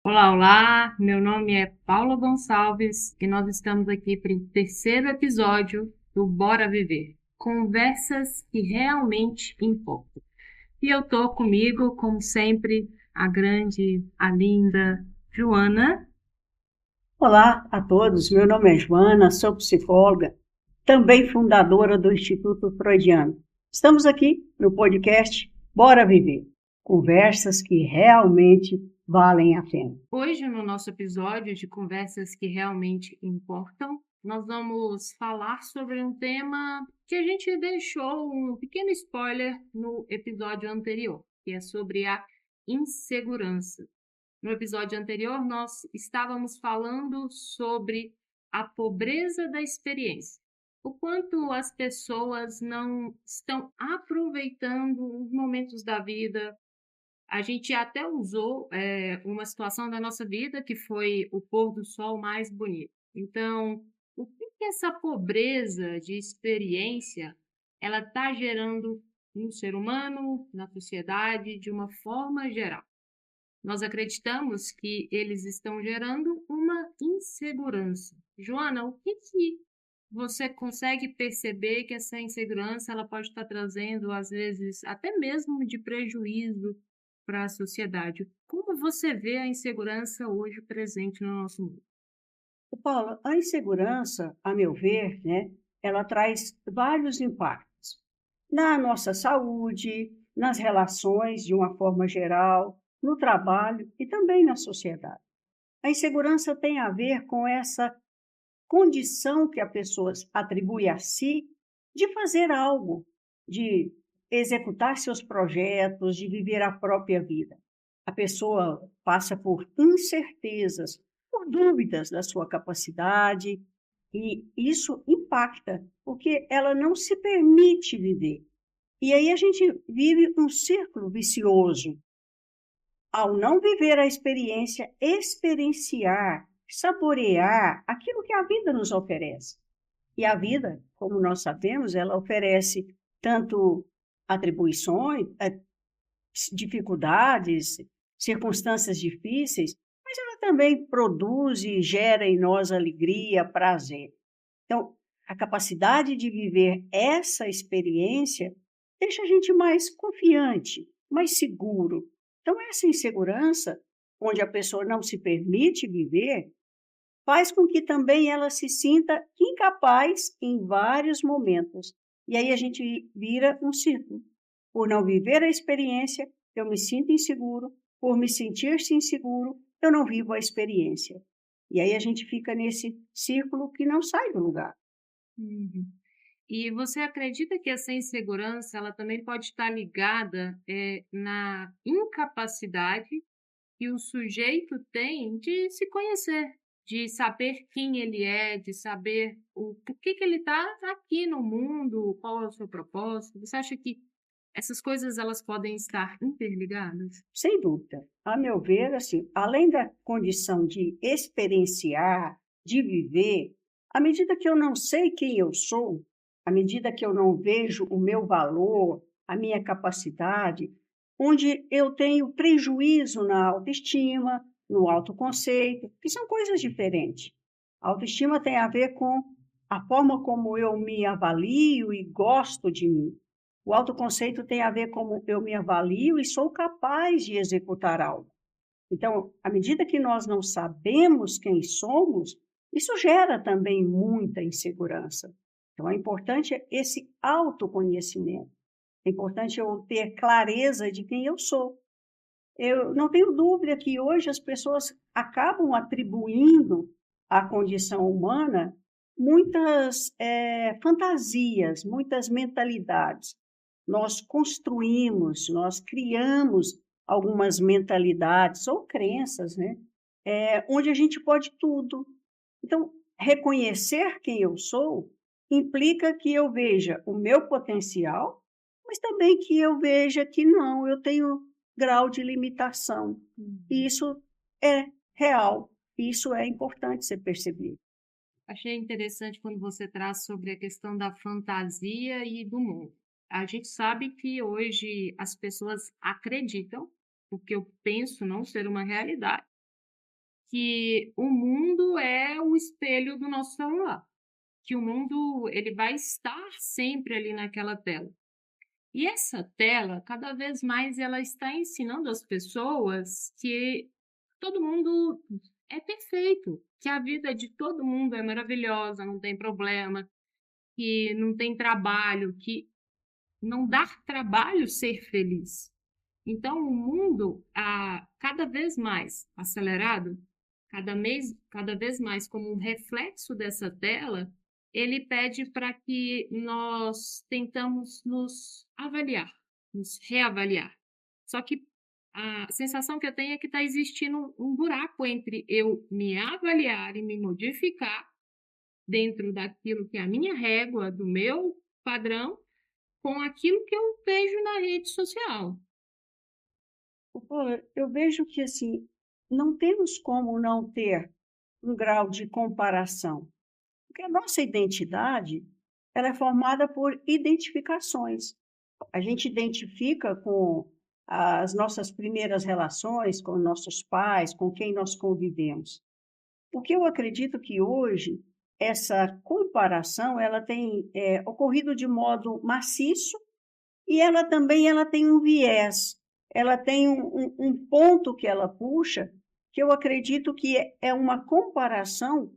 Olá, olá! Meu nome é Paula Gonçalves e nós estamos aqui para o terceiro episódio do Bora Viver. Conversas que realmente importam. E eu tô comigo, como sempre, a grande, a linda Joana. Olá a todos, meu nome é Joana, sou psicóloga, também fundadora do Instituto Freudiano. Estamos aqui no podcast Bora Viver, conversas que realmente valem a pena. Hoje, no nosso episódio de Conversas que realmente importam, nós vamos falar sobre um tema que a gente deixou um pequeno spoiler no episódio anterior, que é sobre a insegurança. No episódio anterior, nós estávamos falando sobre a pobreza da experiência. O quanto as pessoas não estão aproveitando os momentos da vida. A gente até usou uma situação da nossa vida que foi o pôr do sol mais bonito. Então, o que que essa pobreza de experiência ela está gerando no ser humano, na sociedade, de uma forma geral? Nós acreditamos que eles estão gerando uma insegurança. Joana, o que que você consegue perceber que essa insegurança ela pode estar trazendo, às vezes, até mesmo de prejuízo para a sociedade? Como você vê a insegurança hoje presente no nosso mundo? Paula, a insegurança, a meu ver, ela traz vários impactos na nossa saúde, nas relações de uma forma geral, no trabalho e também na sociedade. A insegurança tem a ver com essa condição que a pessoa atribui a si de fazer algo, de executar seus projetos, de viver a própria vida. A pessoa passa por incertezas, por dúvidas da sua capacidade, e isso impacta, porque ela não se permite viver. E aí a gente vive um círculo vicioso. Ao não viver a experiência, experienciar, saborear aquilo que a vida nos oferece. E a vida, como nós sabemos, ela oferece tanto atribuições, dificuldades, circunstâncias difíceis, mas ela também produz e gera em nós alegria, prazer. Então, a capacidade de viver essa experiência deixa a gente mais confiante, mais seguro. Então, essa insegurança, onde a pessoa não se permite viver, faz com que também ela se sinta incapaz em vários momentos. E aí a gente vira um círculo. Por não viver a experiência, eu me sinto inseguro. Por me sentir-se inseguro, eu não vivo a experiência. E aí a gente fica nesse círculo que não sai do lugar. Uhum. E você acredita que essa insegurança ela também pode estar ligada na incapacidade que o sujeito tem de se conhecer, de saber quem ele é, de saber o por que ele está aqui no mundo, qual é o seu propósito. Você acha que essas coisas elas podem estar interligadas? Sem dúvida. A meu ver, assim, além da condição de experienciar, de viver, à medida que eu não sei quem eu sou, à medida que eu não vejo o meu valor, a minha capacidade, onde eu tenho prejuízo na autoestima, no autoconceito, que são coisas diferentes. A autoestima tem a ver com a forma como eu me avalio e gosto de mim. O autoconceito tem a ver como eu me avalio e sou capaz de executar algo. Então, à medida que nós não sabemos quem somos, isso gera também muita insegurança. Então, é importante esse autoconhecimento. É importante eu ter clareza de quem eu sou. Eu não tenho dúvida que hoje as pessoas acabam atribuindo à condição humana muitas fantasias, muitas mentalidades. Nós construímos, nós criamos algumas mentalidades ou crenças, onde a gente pode tudo. Então, reconhecer quem eu sou implica que eu veja o meu potencial, mas também que eu veja que não, eu tenho grau de limitação. E Uhum. isso é real, isso é importante ser percebido. Achei interessante quando você traz sobre a questão da fantasia e do mundo. A gente sabe que hoje as pessoas acreditam, o que eu penso não ser uma realidade, que o mundo é o espelho do nosso celular, que o mundo ele vai estar sempre ali naquela tela. E essa tela, cada vez mais, ela está ensinando as pessoas que todo mundo é perfeito, que a vida de todo mundo é maravilhosa, não tem problema, que não tem trabalho, que não dá trabalho ser feliz. Então, o mundo, cada vez mais acelerado, cada vez mais como um reflexo dessa tela, ele pede para que nós tentamos nos avaliar, nos reavaliar. Só que a sensação que eu tenho é que está existindo um buraco entre eu me avaliar e me modificar dentro daquilo que é a minha régua, do meu padrão, com aquilo que eu vejo na rede social. Paula, eu vejo que assim, não temos como não ter um grau de comparação, porque a nossa identidade ela é formada por identificações. A gente identifica com as nossas primeiras relações, com nossos pais, com quem nós convivemos. Porque eu acredito que hoje essa comparação ela tem ocorrido de modo maciço e ela tem um viés, ela tem um ponto que ela puxa, que eu acredito que é uma comparação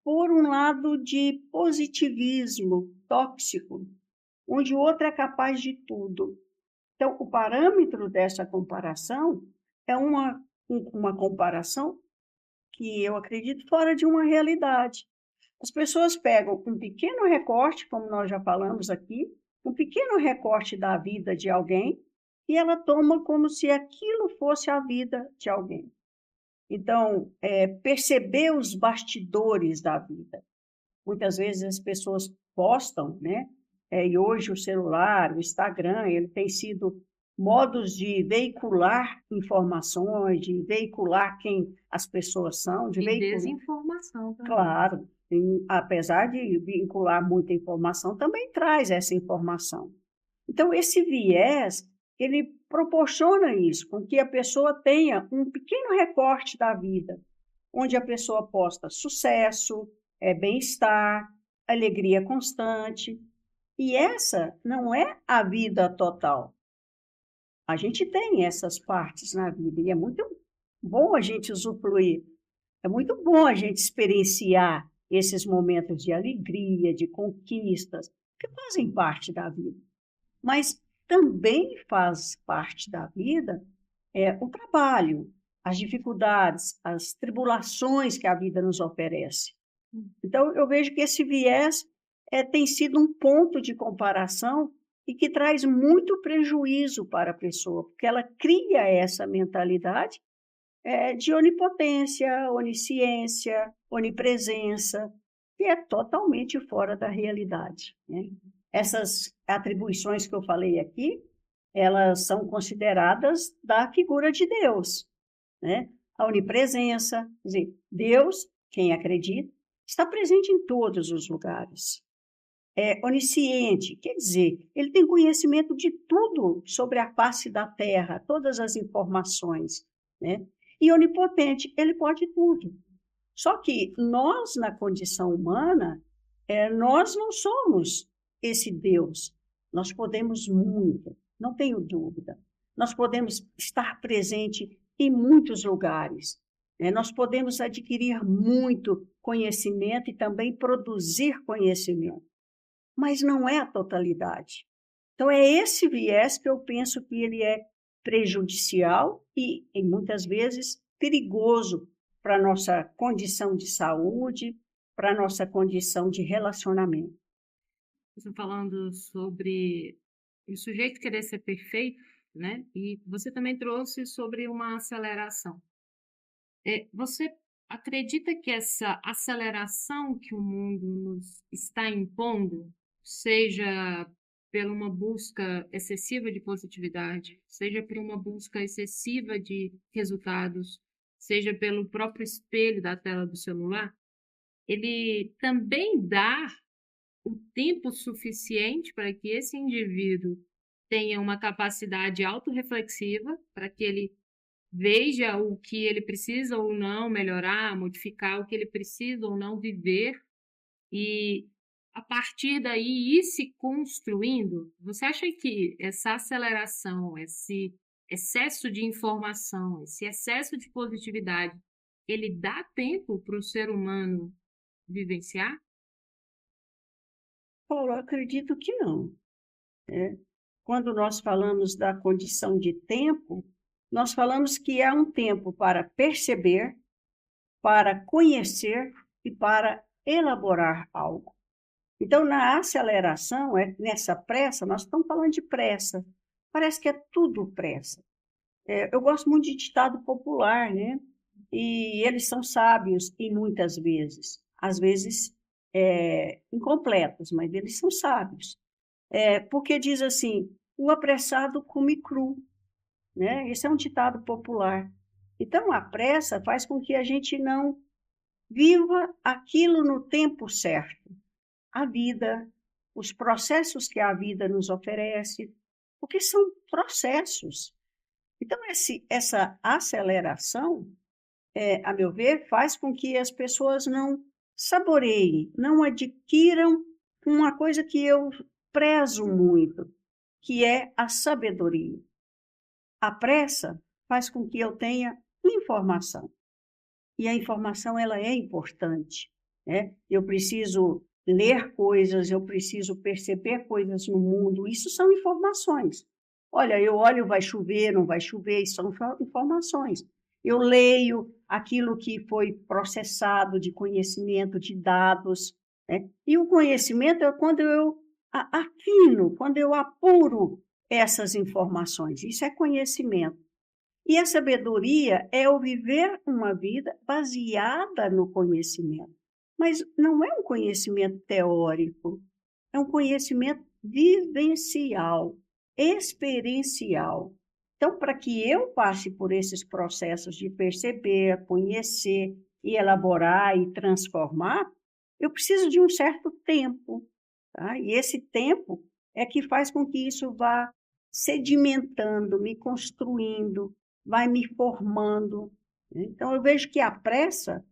por um lado de positivismo tóxico, onde o outro é capaz de tudo. Então, o parâmetro dessa comparação é uma comparação que eu acredito fora de uma realidade. As pessoas pegam um pequeno recorte, como nós já falamos aqui, um pequeno recorte da vida de alguém, e ela toma como se aquilo fosse a vida de alguém. Então, perceber os bastidores da vida. Muitas vezes as pessoas postam, né? E hoje o celular, o Instagram, ele tem sido modos de veicular informações, de veicular quem as pessoas são, de E veicular. desinformação também. Claro, apesar de vincular muita informação, também traz essa informação. Então, esse viés, ele proporciona isso, com que a pessoa tenha um pequeno recorte da vida, onde a pessoa posta sucesso, bem-estar, alegria constante. E essa não é a vida total. A gente tem essas partes na vida e é muito bom a gente usufruir. É muito bom a gente experienciar esses momentos de alegria, de conquistas, que fazem parte da vida. Mas também faz parte da vida o trabalho, as dificuldades, as tribulações que a vida nos oferece. Então, eu vejo que esse viés tem sido um ponto de comparação e que traz muito prejuízo para a pessoa, porque ela cria essa mentalidade de onipotência, onisciência, onipresença, que é totalmente fora da realidade, né? Essas atribuições que eu falei aqui, elas são consideradas da figura de Deus, né? A onipresença, quer dizer, Deus, quem acredita, está presente em todos os lugares. É onisciente, quer dizer, ele tem conhecimento de tudo sobre a face da terra, todas as informações, né? E onipotente, ele pode tudo. Só que nós, na condição humana, nós não somos esse Deus. Nós podemos muito, não tenho dúvida. Nós podemos estar presente em muitos lugares. Nós podemos adquirir muito conhecimento e também produzir conhecimento. Mas não é a totalidade. Então, é esse viés que eu penso que ele é prejudicial e muitas vezes, perigoso para a nossa condição de saúde, para a nossa condição de relacionamento. Você falando sobre o sujeito querer ser perfeito, né? E você também trouxe sobre uma aceleração. Você acredita que essa aceleração que o mundo nos está impondo, seja por uma busca excessiva de positividade, seja por uma busca excessiva de resultados, seja pelo próprio espelho da tela do celular, ele também dá o tempo suficiente para que esse indivíduo tenha uma capacidade autorreflexiva, para que ele veja o que ele precisa ou não melhorar, modificar, o que ele precisa ou não viver, e a partir daí ir se construindo. Você acha que essa aceleração, esse excesso de informação, esse excesso de positividade, ele dá tempo para o ser humano vivenciar? Paulo, eu acredito que não, né? Quando nós falamos da condição de tempo, nós falamos que há um tempo para perceber, para conhecer e para elaborar algo. Então, na aceleração, nessa pressa, nós estamos falando de pressa. Parece que é tudo pressa. Eu gosto muito de ditado popular, né? E eles são sábios e muitas vezes, às vezes incompletos, mas eles são sábios. Porque diz assim, o apressado come cru, né? Esse é um ditado popular. Então, a pressa faz com que a gente não viva aquilo no tempo certo. A vida, os processos que a vida nos oferece, porque são processos. Então, essa aceleração, a meu ver, faz com que as pessoas não saboreiem, não adquiram uma coisa que eu prezo muito, que é a sabedoria. A pressa faz com que eu tenha informação. E a informação ela é importante, né? Eu preciso ler coisas, eu preciso perceber coisas no mundo, isso são informações. Olha, eu olho, vai chover, não vai chover, isso são informações. Eu leio aquilo que foi processado de conhecimento, de dados, né? E o conhecimento é quando eu afino, quando eu apuro essas informações, isso é conhecimento. E a sabedoria é o viver uma vida baseada no conhecimento. Mas não é um conhecimento teórico, é um conhecimento vivencial, experiencial. Então, para que eu passe por esses processos de perceber, conhecer e elaborar e transformar, eu preciso de um certo tempo. Tá? E esse tempo é que faz com que isso vá sedimentando, me construindo, vai me formando. Então, eu vejo que a pressa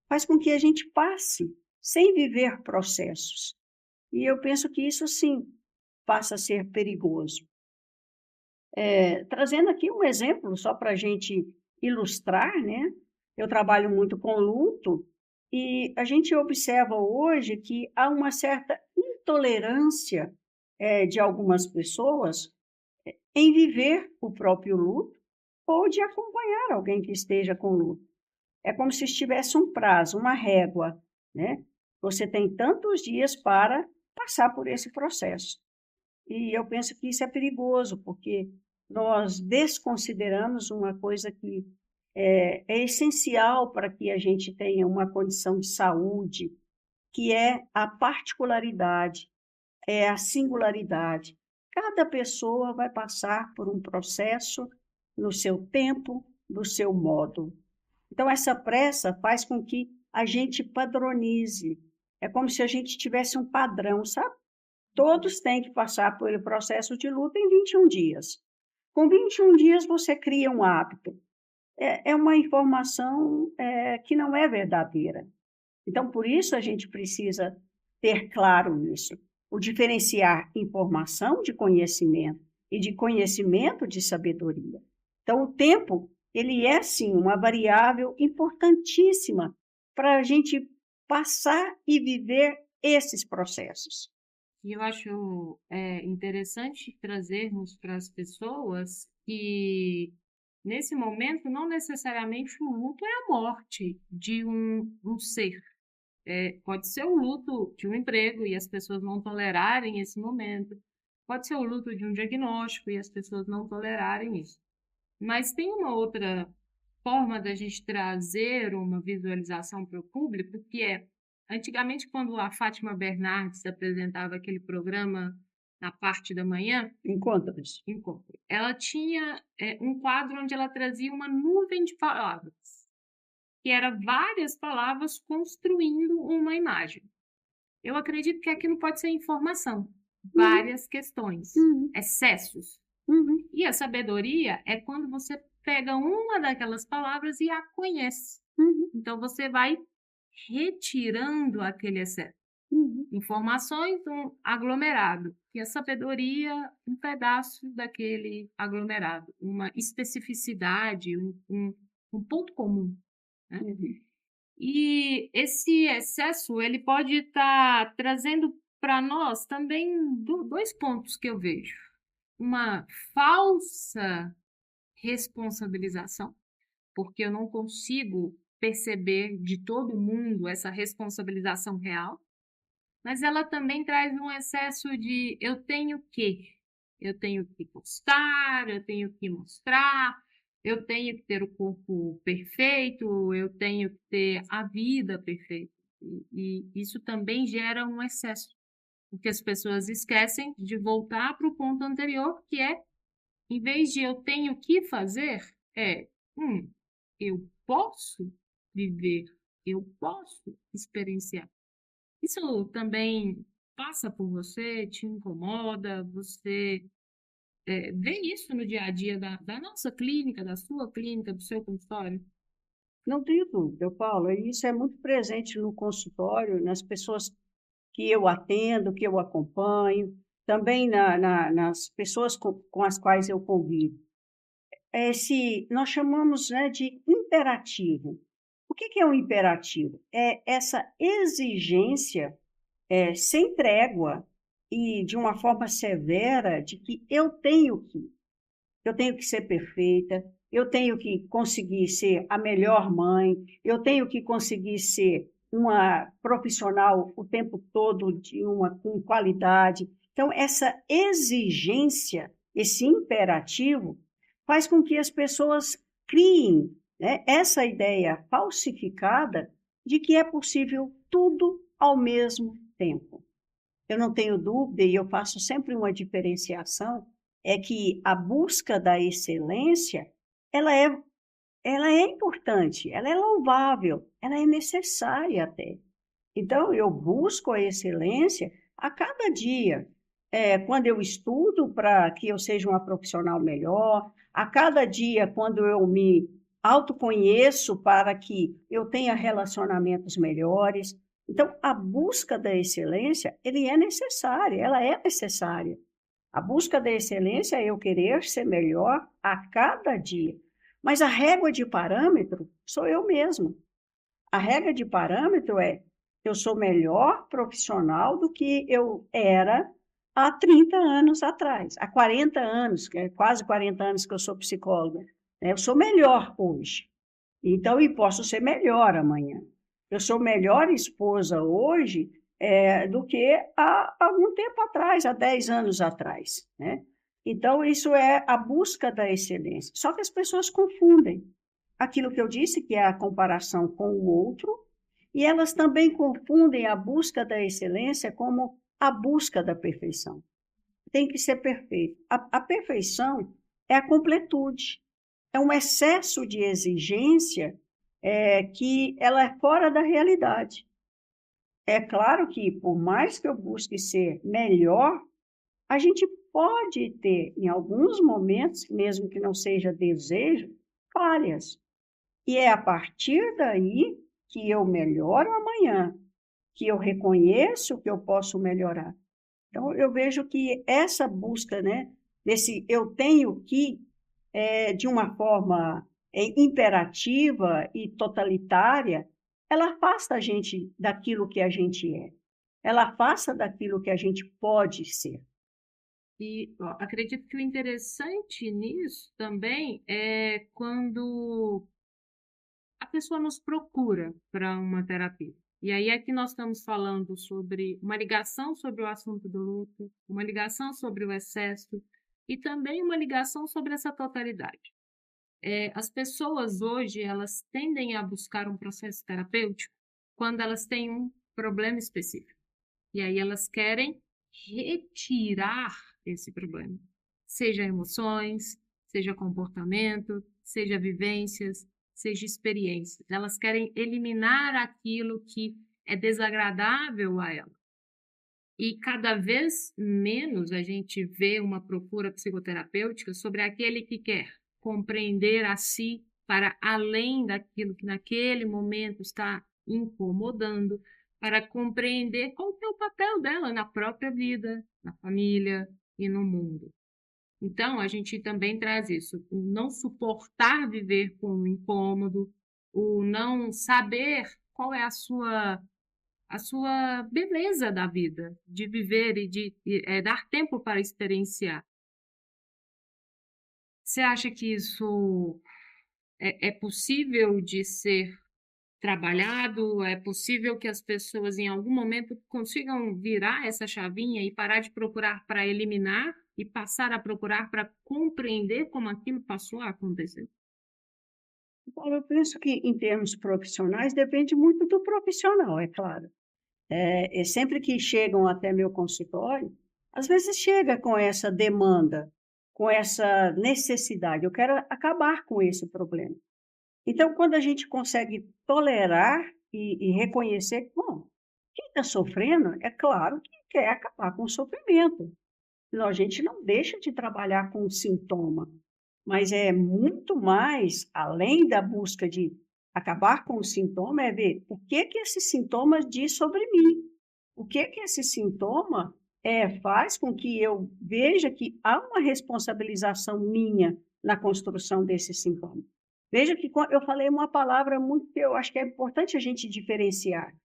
faz com que a gente passe sem viver processos. E eu penso que isso, sim, passa a ser perigoso. Trazendo aqui um exemplo, só para a gente ilustrar, né? Eu trabalho muito com luto e a gente observa hoje que há uma certa intolerância de algumas pessoas em viver o próprio luto ou de acompanhar alguém que esteja com luto. É como se estivesse um prazo, uma régua, né? Você tem tantos dias para passar por esse processo. E eu penso que isso é perigoso, porque nós desconsideramos uma coisa que é essencial para que a gente tenha uma condição de saúde, que é a particularidade, é a singularidade. Cada pessoa vai passar por um processo no seu tempo, no seu modo. Então, essa pressa faz com que a gente padronize. É como se a gente tivesse um padrão, sabe? Todos têm que passar pelo processo de luta em 21 dias. Com 21 dias, você cria um hábito. É uma informação que não é verdadeira. Então, por isso, a gente precisa ter claro isso. O diferenciar informação de conhecimento e de conhecimento de sabedoria. Então, o tempo, ele é, sim, uma variável importantíssima para a gente passar e viver esses processos. E eu acho interessante trazermos para as pessoas que, nesse momento, não necessariamente o luto é a morte de um ser. Pode ser o luto de um emprego e as pessoas não tolerarem esse momento. Pode ser o luto de um diagnóstico e as pessoas não tolerarem isso. Mas tem uma outra forma da gente trazer uma visualização para o público, que é, antigamente, quando a Fátima Bernardes apresentava aquele programa na parte da manhã, Encontra-nos. Ela tinha um quadro onde ela trazia uma nuvem de palavras, que era várias palavras construindo uma imagem. Eu acredito que aquilo pode ser informação, várias questões, excessos. E a sabedoria é quando você pega uma daquelas palavras e a conhece. Uhum, Então, você vai retirando aquele excesso. uhum. Informações, um aglomerado. E a sabedoria, um pedaço daquele aglomerado. Uma especificidade, um ponto comum, né? Uhum. E esse excesso, ele pode estar trazendo para nós também dois pontos que eu vejo. Uma falsa responsabilização, porque eu não consigo perceber de todo mundo essa responsabilização real, mas ela também traz um excesso de eu tenho que postar, eu tenho que mostrar, eu tenho que ter o corpo perfeito, eu tenho que ter a vida perfeita. E isso também gera um excesso, porque as pessoas esquecem de voltar para o ponto anterior, que é, em vez de eu tenho que fazer, é, eu posso viver, eu posso experienciar. Isso também passa por você, te incomoda? Você vê isso no dia a dia da nossa clínica, da sua clínica, do seu consultório? Não tenho dúvida, Paulo, e isso é muito presente no consultório, nas pessoas que eu atendo, que eu acompanho, também nas pessoas com as quais eu convivo. Nós chamamos, né, de imperativo. O que é um imperativo? É essa exigência sem trégua e de uma forma severa de que eu tenho que ser perfeita, eu tenho que conseguir ser a melhor mãe, eu tenho que conseguir ser uma profissional o tempo todo com qualidade. Então, essa exigência, esse imperativo, faz com que as pessoas criem, né, essa ideia falsificada de que é possível tudo ao mesmo tempo. Eu não tenho dúvida, e eu faço sempre uma diferenciação, é que a busca da excelência, ela é, ela é importante, ela é louvável, ela é necessária até. Então, eu busco a excelência a cada dia. Quando eu estudo para que eu seja uma profissional melhor, a cada dia, quando eu me autoconheço para que eu tenha relacionamentos melhores. Então, a busca da excelência, ela é necessária. A busca da excelência é eu querer ser melhor a cada dia. Mas a régua de parâmetro sou eu mesmo. A regra de parâmetro é eu sou melhor profissional do que eu era há 30 anos atrás, há 40 anos, que é quase 40 anos que eu sou psicóloga. Né? Eu sou melhor hoje. Então, e posso ser melhor amanhã. Eu sou melhor esposa hoje do que há algum tempo atrás, há 10 anos atrás. Né? Então, isso é a busca da excelência. Só que as pessoas confundem aquilo que eu disse, que é a comparação com o outro, e elas também confundem a busca da excelência como a busca da perfeição. Tem que ser perfeito. A perfeição é a completude, é um excesso de exigência que ela é fora da realidade. É claro que, por mais que eu busque ser melhor, a gente pode ter, em alguns momentos, mesmo que não seja desejo, falhas. E é a partir daí que eu melhoro amanhã, que eu reconheço que eu posso melhorar. Então, eu vejo que essa busca, né, desse eu tenho que, de uma forma imperativa e totalitária, ela afasta a gente daquilo que a gente é. Ela afasta daquilo que a gente pode ser. E ó, acredito que o interessante nisso também é quando a pessoa nos procura para uma terapia. E aí é que nós estamos falando sobre uma ligação sobre o assunto do luto, uma ligação sobre o excesso e também uma ligação sobre essa totalidade. As pessoas hoje, elas tendem a buscar um processo terapêutico quando elas têm um problema específico. E aí elas querem retirar esse problema, seja emoções, seja comportamento, seja vivências, seja experiências. Elas querem eliminar aquilo que é desagradável a ela. E cada vez menos a gente vê uma procura psicoterapêutica sobre aquele que quer. compreender a si para além daquilo que naquele momento está incomodando, para compreender qual que é o papel dela na própria vida, na família e no mundo. Então, a gente também traz isso, o não suportar viver com o incômodo, o não saber qual é a sua beleza da vida, de viver e de dar tempo para experienciar. Você acha que isso é possível de ser trabalhado? É possível que as pessoas em algum momento consigam virar essa chavinha e parar de procurar para eliminar e passar a procurar para compreender como aquilo passou a acontecer? Paulo, eu penso que em termos profissionais depende muito do profissional, é claro. Sempre que chegam até meu consultório, às vezes chega com essa demanda, com essa necessidade, eu quero acabar com esse problema. Então, quando a gente consegue tolerar e reconhecer que, bom, quem está sofrendo, é claro que quer acabar com o sofrimento. Não, a gente não deixa de trabalhar com o sintoma, mas é muito mais, além da busca de acabar com o sintoma, é ver o que que esse sintoma diz sobre mim. O que que esse sintoma faz com que eu veja que há uma responsabilização minha na construção desse sintoma. Veja que eu falei uma palavra muito que eu acho que é importante a gente diferenciar.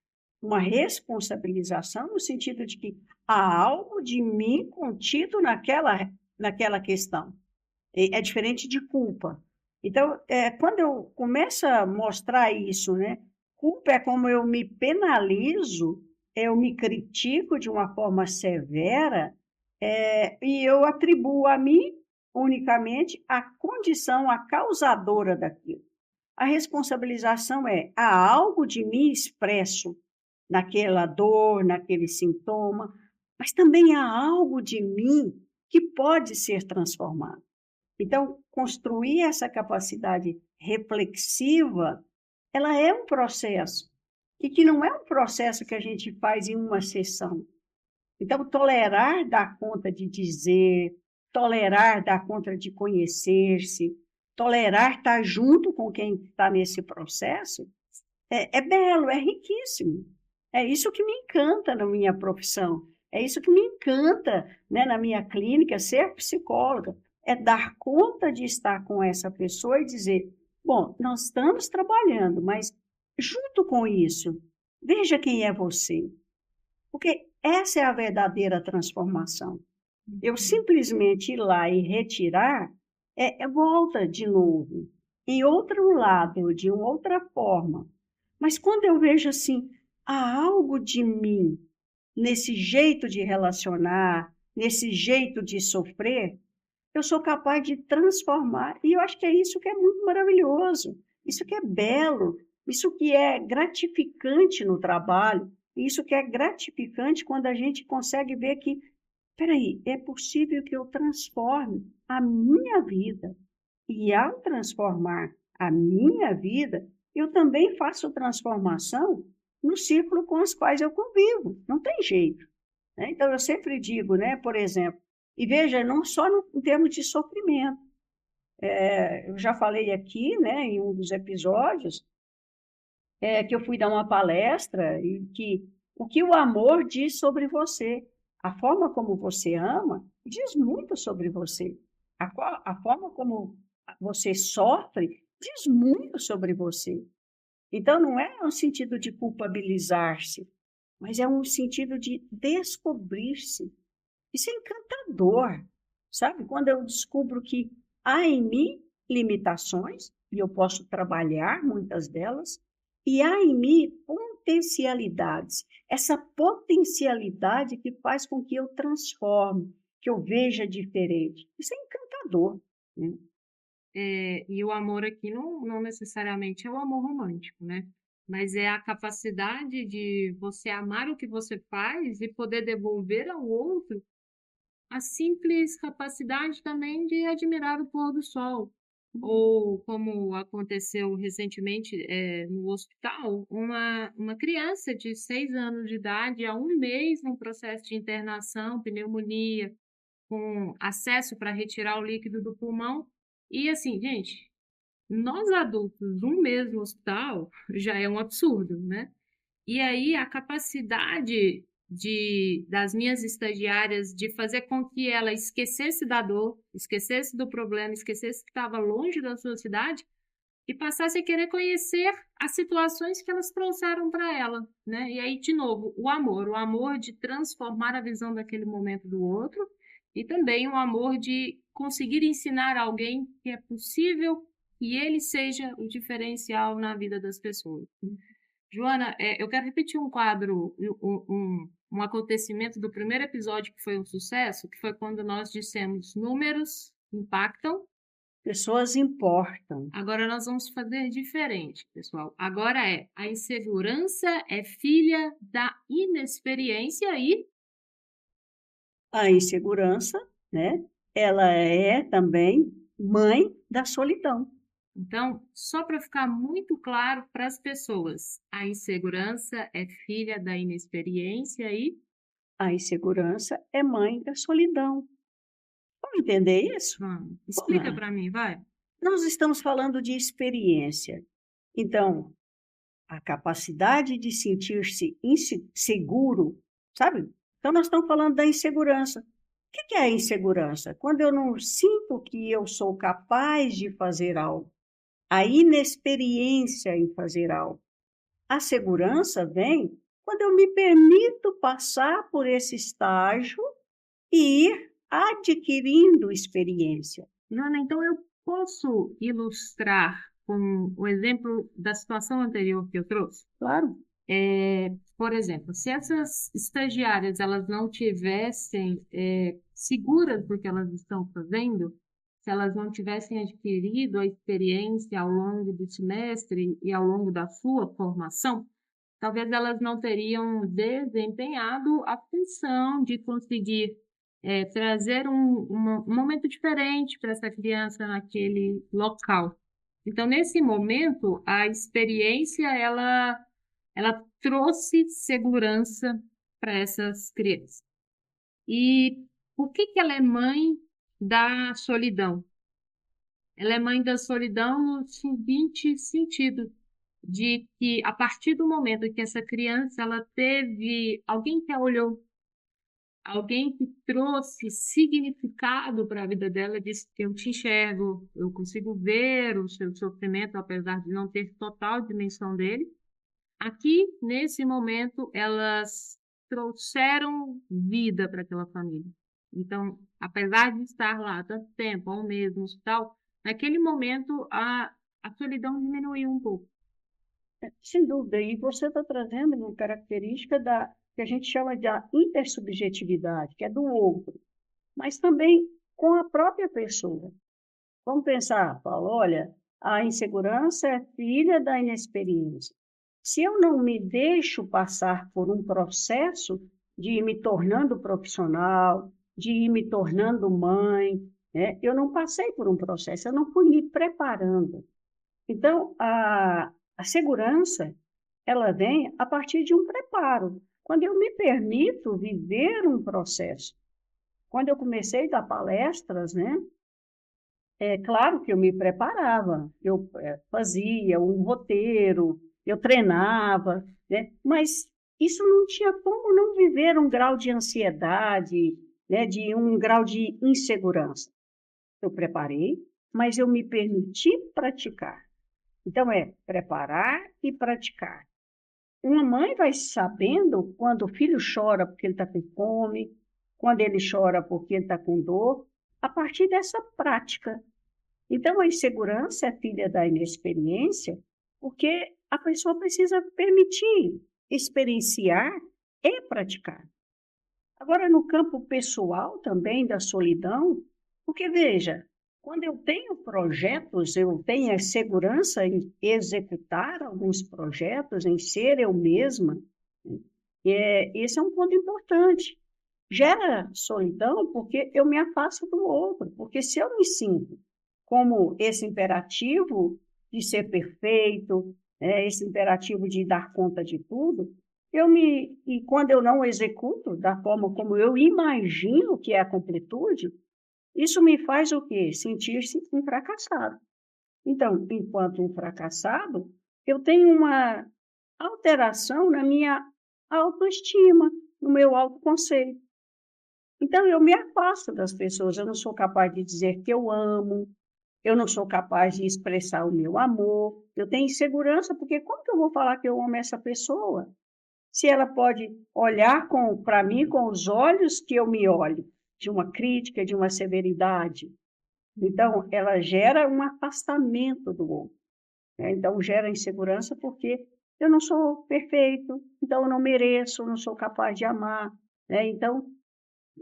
Uma responsabilização no sentido de que há algo de mim contido naquela questão. É diferente de culpa. Então, quando eu começo a mostrar isso, né? Culpa é como eu me penalizo, eu me critico de uma forma severa, e eu atribuo a mim unicamente a condição, a causadora daquilo. A responsabilização há algo de mim expresso naquela dor, naquele sintoma, mas também há algo de mim que pode ser transformado. Então, construir essa capacidade reflexiva, ela é um processo, e que não é um processo que a gente faz em uma sessão. Então, tolerar dar conta de dizer, tolerar dar conta de conhecer-se, tolerar estar junto com quem está nesse processo, é belo, é riquíssimo. É isso que me encanta na minha profissão, é isso que me encanta, né, na minha clínica, ser psicóloga, é dar conta de estar com essa pessoa e dizer, bom, nós estamos trabalhando, mas junto com isso, veja quem é você, porque essa é a verdadeira transformação. Eu simplesmente ir lá e retirar, volta de novo, em outro lado, de uma outra forma. Mas quando eu vejo assim, há algo de mim nesse jeito de relacionar, nesse jeito de sofrer, eu sou capaz de transformar. E eu acho que é isso que é muito maravilhoso, isso que é belo, isso que é gratificante no trabalho, isso que é gratificante quando a gente consegue ver que, espera aí, é possível que eu transforme a minha vida. E ao transformar a minha vida, eu também faço transformação no círculo com os quais eu convivo. Não tem jeito, né? Então, eu sempre digo, né, por exemplo, e veja, não só em termos de sofrimento. Eu já falei aqui, né, em um dos episódios, que eu fui dar uma palestra e que o que o amor diz sobre você, a forma como você ama, diz muito sobre você. A forma como você sofre diz muito sobre você. Então, não é um sentido de culpabilizar-se, mas é um sentido de descobrir-se. Isso é encantador, sabe? Quando eu descubro que há em mim limitações, e eu posso trabalhar muitas delas, e há em mim potencialidades. Essa potencialidade que faz com que eu transforme, que eu veja diferente. Isso é encantador, né? E o amor aqui não necessariamente é o amor romântico, né? Mas é a capacidade de você amar o que você faz e poder devolver ao outro a simples capacidade também de admirar o pôr do sol. Ou como aconteceu recentemente, no hospital, uma criança de 6 anos de idade, há 1 mês, num processo de internação, pneumonia, com acesso para retirar o líquido do pulmão, E assim, gente, nós adultos, um mês no hospital já é um absurdo, né? E aí a capacidade das minhas estagiárias de fazer com que ela esquecesse da dor, esquecesse do problema, esquecesse que estava longe da sua cidade e passasse a querer conhecer as situações que elas trouxeram para ela, né? E aí, de novo, o amor de transformar a visão daquele momento do outro e também o amor de conseguir ensinar alguém que é possível que ele seja o diferencial na vida das pessoas. Joana, eu quero repetir um quadro, um acontecimento do primeiro episódio que foi um sucesso, que foi quando nós dissemos números impactam. Pessoas importam. Agora nós vamos fazer diferente, pessoal. Agora a insegurança é filha da inexperiência e A insegurança, né? Ela é também mãe da solidão. então, só para ficar muito claro para as pessoas, a insegurança é filha da inexperiência e A insegurança é mãe da solidão. Vamos entender isso? Vamos explica lá. para mim, vai. Nós estamos falando de experiência. Então, a capacidade de sentir-se seguro, sabe? Então, nós estamos falando da insegurança. O que é a insegurança? Quando eu não sinto que eu sou capaz de fazer algo, a inexperiência em fazer algo. A segurança vem quando eu me permito passar por esse estágio e ir adquirindo experiência. Joana, então eu posso ilustrar com o exemplo da situação anterior que eu trouxe? Claro. Por exemplo, se essas estagiárias elas não tivessem seguras do que elas estão fazendo, se elas não tivessem adquirido a experiência ao longo do semestre e ao longo da sua formação, talvez elas não teriam desempenhado a função de conseguir trazer um momento diferente para essa criança naquele local. Então, nesse momento, a experiência ela trouxe segurança para essas crianças. E por que ela é mãe da solidão? Ela é mãe da solidão no seguinte sentido, de que a partir do momento que essa criança ela teve alguém que a olhou, alguém que trouxe significado para a vida dela, disse que eu te enxergo, eu consigo ver o seu sofrimento, apesar de não ter total dimensão dele. Aqui, nesse momento, elas trouxeram vida para aquela família. Então, apesar de estar lá há tanto tempo, há um mês no hospital, naquele momento a solidão diminuiu um pouco. Sem dúvida. E você está trazendo uma característica da que a gente chama de intersubjetividade, que é do outro, mas também com a própria pessoa. Vamos pensar, Paulo, olha, a insegurança é filha da inexperiência. Se eu não me deixo passar por um processo de ir me tornando profissional, de ir me tornando mãe, né? Eu não passei por um processo, eu não fui me preparando. Então, a segurança, ela vem a partir de um preparo. Quando eu me permito viver um processo. Quando eu comecei a dar palestras, né? É claro que eu me preparava, eu fazia um roteiro, eu treinava, né? Mas isso não tinha como não viver um grau de ansiedade, né? De um grau de insegurança. Eu preparei, mas eu me permiti praticar. Então, é preparar e praticar. Uma mãe vai sabendo quando o filho chora porque ele está com fome, quando ele chora porque ele está com dor, a partir dessa prática. Então, a insegurança é filha da inexperiência, porque a pessoa precisa permitir experienciar e praticar. Agora, no campo pessoal também da solidão, porque veja, quando eu tenho projetos, eu tenho a segurança em executar alguns projetos, em ser eu mesma, esse é um ponto importante. Gera solidão porque eu me afasto do outro, porque se eu me sinto como esse imperativo de ser perfeito, esse imperativo de dar conta de tudo, e quando eu não executo da forma como eu imagino que é a completude, Isso me faz o quê? Sentir-se um fracassado. Então, enquanto um fracassado, eu tenho uma alteração na minha autoestima, no meu autoconceito. Então, eu me afasto das pessoas, eu não sou capaz de dizer que eu amo, eu não sou capaz de expressar o meu amor, eu tenho insegurança, porque como que eu vou falar que eu amo essa pessoa? Se ela pode olhar para mim com os olhos que eu me olho, de uma crítica, de uma severidade. Então, ela gera um afastamento do outro, né? Então, gera insegurança porque eu não sou perfeito, então eu não mereço, eu não sou capaz de amar, né? Então,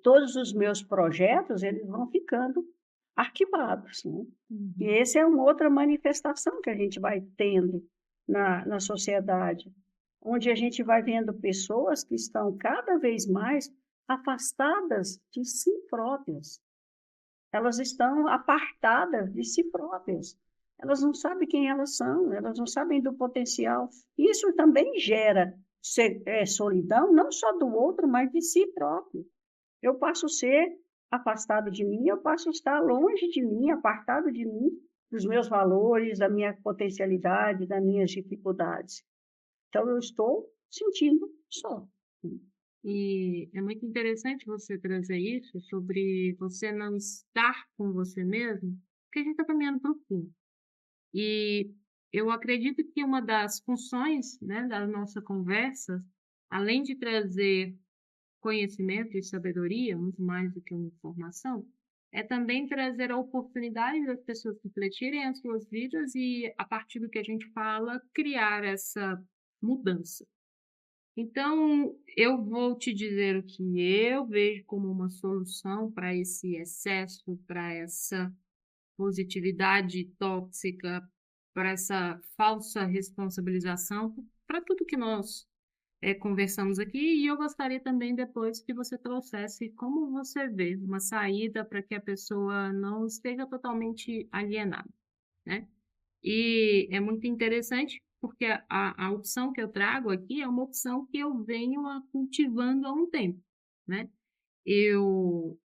todos os meus projetos, eles vão ficando arquivados, né? E essa é uma outra manifestação que a gente vai tendo na sociedade, onde a gente vai vendo pessoas que estão cada vez mais afastadas de si próprias. Elas estão apartadas de si próprias. Elas não sabem quem elas são, elas não sabem do potencial. Isso também gera solidão, não só do outro, mas de si próprio. Eu passo a ser afastado de mim, eu passo a estar longe de mim, apartado de mim, dos meus valores, da minha potencialidade, das minhas dificuldades. Então, eu estou sentindo só. E é muito interessante você trazer isso sobre você não estar com você mesmo, porque a gente está caminhando para o fim. E eu acredito que uma das funções, né, da nossa conversa, além de trazer conhecimento e sabedoria, muito mais do que uma informação, é também trazer a oportunidade das pessoas refletirem as suas vidas e, a partir do que a gente fala, criar essa mudança. Então, eu vou te dizer o que eu vejo como uma solução para esse excesso, para essa positividade tóxica, para essa falsa responsabilização, para tudo que nós conversamos aqui. E eu gostaria também depois que você trouxesse como você vê uma saída para que a pessoa não esteja totalmente alienada, né? E é muito interessante porque a opção que eu trago aqui é uma opção que eu venho cultivando há um tempo, né? Eu,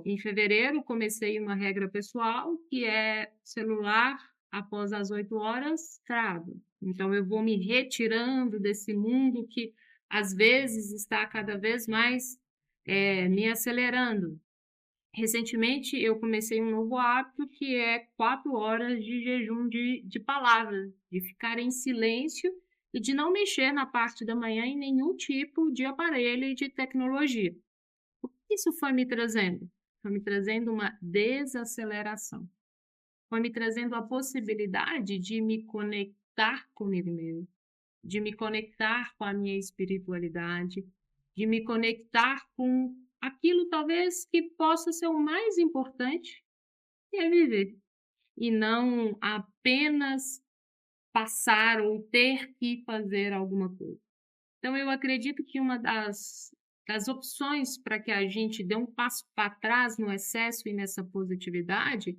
em fevereiro, comecei uma regra pessoal que é celular após as 8 horas, trava. Então, eu vou me retirando desse mundo que, às vezes, está cada vez mais me acelerando. Recentemente, eu comecei um novo hábito que é 4 horas de jejum de palavras, de ficar em silêncio e de não mexer na parte da manhã em nenhum tipo de aparelho e de tecnologia. O que isso foi me trazendo? Foi me trazendo uma desaceleração. Foi me trazendo a possibilidade de me conectar comigo mesmo, de me conectar com a minha espiritualidade, de me conectar com aquilo talvez que possa ser o mais importante, que é viver, e não apenas passar ou ter que fazer alguma coisa. Então, eu acredito que uma das opções para que a gente dê um passo para trás no excesso e nessa positividade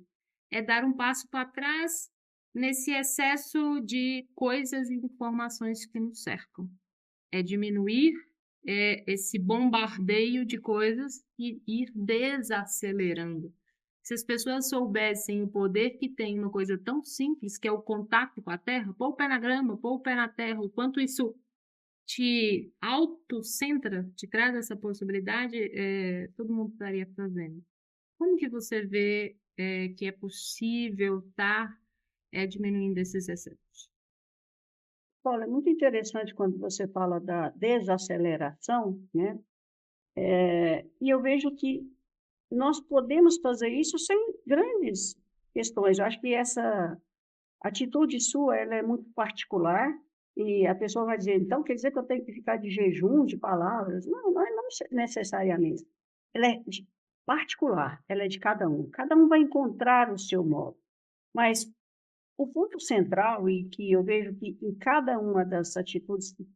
é dar um passo para trás nesse excesso de coisas e informações que nos cercam. É diminuir esse bombardeio de coisas e ir desacelerando. Se as pessoas soubessem o poder que tem uma coisa tão simples, que é o contato com a terra, pôr o pé na grama, pôr o pé na terra, o quanto isso te autocentra, te traz essa possibilidade, todo mundo estaria fazendo. Como que você vê que é possível estar diminuindo esses excessos? Olha, é muito interessante quando você fala da desaceleração, né? E eu vejo que nós podemos fazer isso sem grandes questões. Eu acho que essa atitude sua, ela é muito particular e a pessoa vai dizer, então quer dizer que eu tenho que ficar de jejum de palavras? Não, não é não necessariamente. Ela é particular, ela é de cada um. Cada um vai encontrar o seu modo. Mas o ponto central, e que eu vejo que em cada uma das atitudes que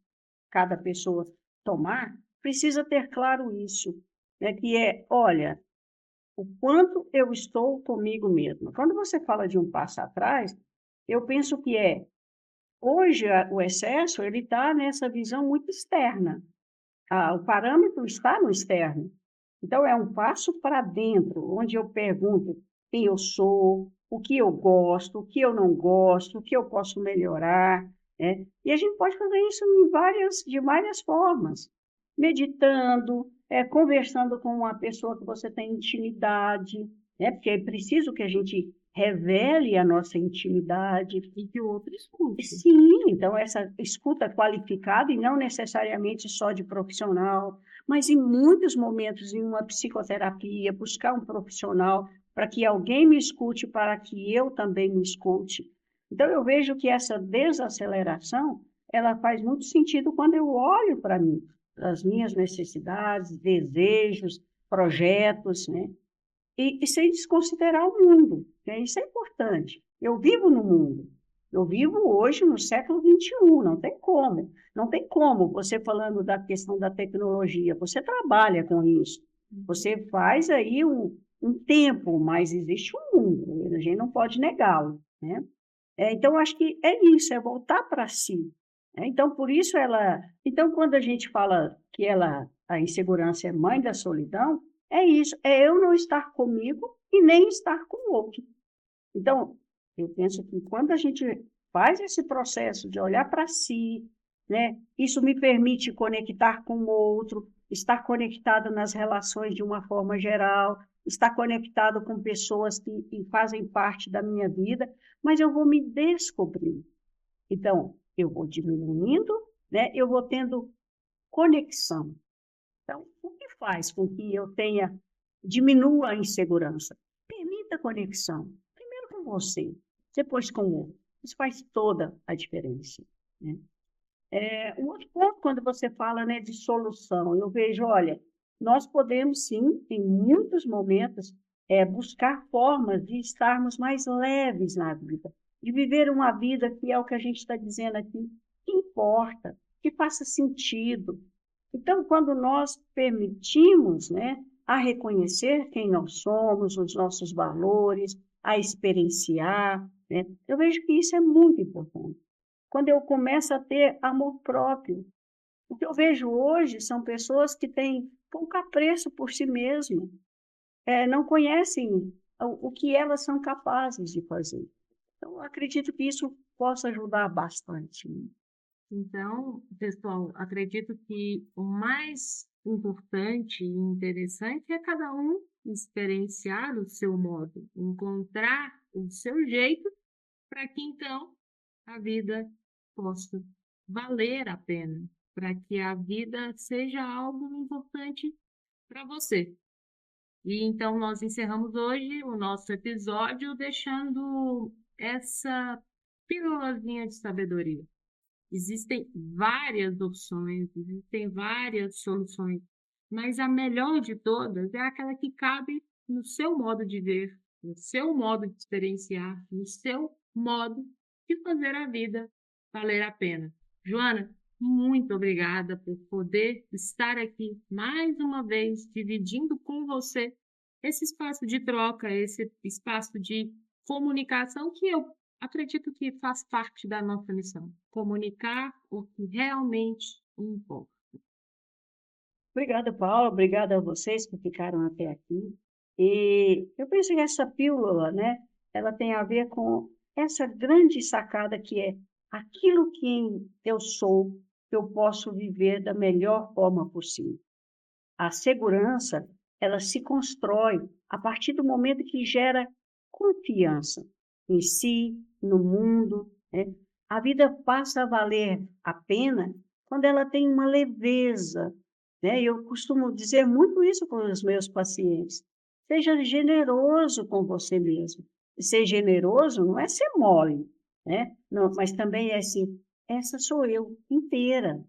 cada pessoa tomar, precisa ter claro isso, né? Que é, olha, o quanto eu estou comigo mesma. Quando você fala de um passo atrás, eu penso que hoje o excesso ele está nessa visão muito externa. O parâmetro está no externo. Então, é um passo para dentro, onde eu pergunto quem eu sou, o que eu gosto, o que eu não gosto, o que eu posso melhorar, né? E a gente pode fazer isso de várias formas, meditando, conversando com uma pessoa que você tem intimidade, né? Porque é preciso que a gente revele a nossa intimidade. E que o outro escute. Sim, então essa escuta qualificada e não necessariamente só de profissional, mas em muitos momentos em uma psicoterapia, buscar um profissional para que alguém me escute, para que eu também me escute. Então eu vejo que essa desaceleração, ela faz muito sentido quando eu olho para mim, para as minhas necessidades, desejos, projetos, né? E sem desconsiderar o mundo, né? Isso é importante. Eu vivo no mundo. Eu vivo hoje no século XXI, não tem como. Não tem como você falando da questão da tecnologia, você trabalha com isso. Você faz aí um tempo, mas existe um mundo, a gente não pode negá-lo, né? Então, acho que é isso, é voltar para si. Né? Então, por isso Então, quando a gente fala que a insegurança é mãe da solidão, é isso, é eu não estar comigo e nem estar com o outro. Então, eu penso que quando a gente faz esse processo de olhar para si, né, isso me permite conectar com o outro, estar conectado nas relações de uma forma geral, estar conectado com pessoas que fazem parte da minha vida, mas eu vou me descobrindo. Então, eu vou diminuindo, né, eu vou tendo conexão. Então, o que faz com que diminua a insegurança? Permita conexão. Primeiro com você, depois com o outro. Isso faz toda a diferença. Né? Um outro ponto, quando você fala, né, de solução, eu vejo, olha, nós podemos sim, em muitos momentos, buscar formas de estarmos mais leves na vida, de viver uma vida que é o que a gente está dizendo aqui, que importa, que faça sentido. Então, quando nós permitimos, né, a reconhecer quem nós somos, os nossos valores, a experienciar, né, eu vejo que isso é muito importante. Quando eu começo a ter amor próprio. O que eu vejo hoje são pessoas que têm pouco apreço por si mesmas, não conhecem o que elas são capazes de fazer. Então, eu acredito que isso possa ajudar bastante. Né? Então, pessoal, acredito que o mais importante e interessante é cada um experienciar o seu modo, encontrar o seu jeito para que então a vida possa valer a pena, para que a vida seja algo importante para você. E então nós encerramos hoje o nosso episódio deixando essa pílulazinha de sabedoria. Existem várias opções, existem várias soluções, mas a melhor de todas é aquela que cabe no seu modo de ver, no seu modo de experienciar, no seu modo de fazer a vida valer a pena. Joana, muito obrigada por poder estar aqui mais uma vez, dividindo com você esse espaço de troca, esse espaço de comunicação que eu acredito que faz parte da nossa missão, comunicar o que realmente importa. Obrigada, Paula. Obrigada a vocês que ficaram até aqui. E eu penso que essa pílula, né, ela tem a ver com essa grande sacada que é aquilo que eu sou, eu posso viver da melhor forma possível. A segurança, ela se constrói a partir do momento que gera confiança em si, no mundo. Né? A vida passa a valer a pena quando ela tem uma leveza. Né? Eu costumo dizer muito isso com os meus pacientes. Seja generoso com você mesmo. E ser generoso não é ser mole, né? Não, mas também é assim, essa sou eu inteira.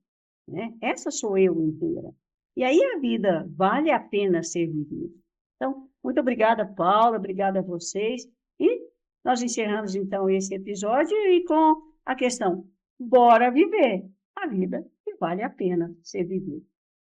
Né? Essa sou eu inteira. E aí a vida vale a pena ser vivida. Então, muito obrigada, Paula, obrigada a vocês. E nós encerramos, então, esse episódio e com a questão, bora viver a vida que vale a pena ser vivida.